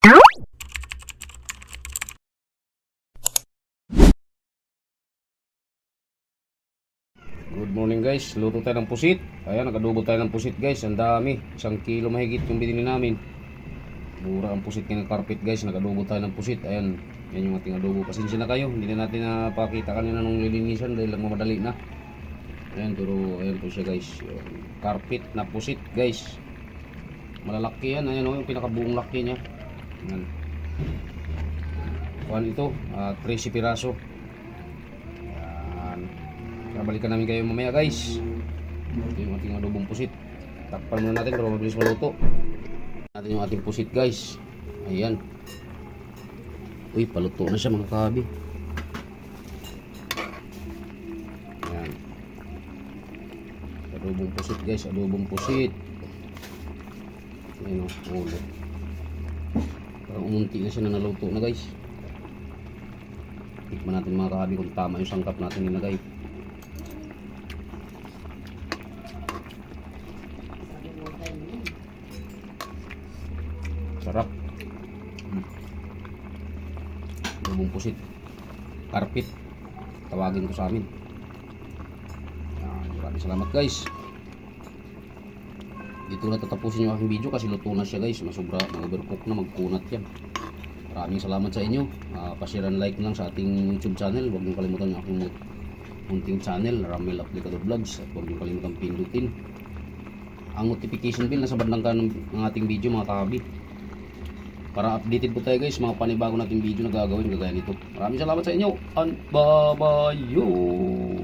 Good morning guys, luto tayo ng pusit. Ayan, nagadubo tayo ng pusit guys. Ang dami, 1 kilo mahigit yung binili namin. Mura ang pusit ng carpet guys. Nagadubo tayo ng pusit. Ayan, yan yung ating adobo. Pasensya na kayo, hindi na natin napakita kanina nung lilinisan dahil lang mamadali na. Ayan, pero ayan po siya guys. Carpet na pusit guys. Malalaki yan, ayan o, yung pinakabuong laki niya. Ayan. Kuhan ito, 13 piraso. Balikan namin kayo mamaya guys. Ito yung ating adobong pusit. Takpan muna natin para mabilis maluto. Natin yung ating pusit guys. Ayan. Uy, paluto na siya mga kabi. Ayan. Adobong pusit guys, adobong pusit. Ayan o, ulo. Parang umunti na siya na naluto na guys. Tikman natin mga kabi kung tama yung sangkap natin nilagay. Sarap. Adobong pusit. Carpet. Tawagin ko sa amin. Maraming salamat guys. Dito na tatapusin yung aking video kasi luto na siya guys. Masobra, mag-overcook na, magkunat yan. Maraming salamat sa inyo. Pa-share and like lang sa ating YouTube channel. Huwag niyo kalimutan yung aking munting channel, Ramel Aplicado Vlogs. At huwag niyo kalimutan pindutin ang notification bell na sa bandang kanan ng ating video mga kahabi. Para updated po tayo guys, mga panibago nating video na gagawin kagaya nito. Maraming salamat sa inyo and bye-bye.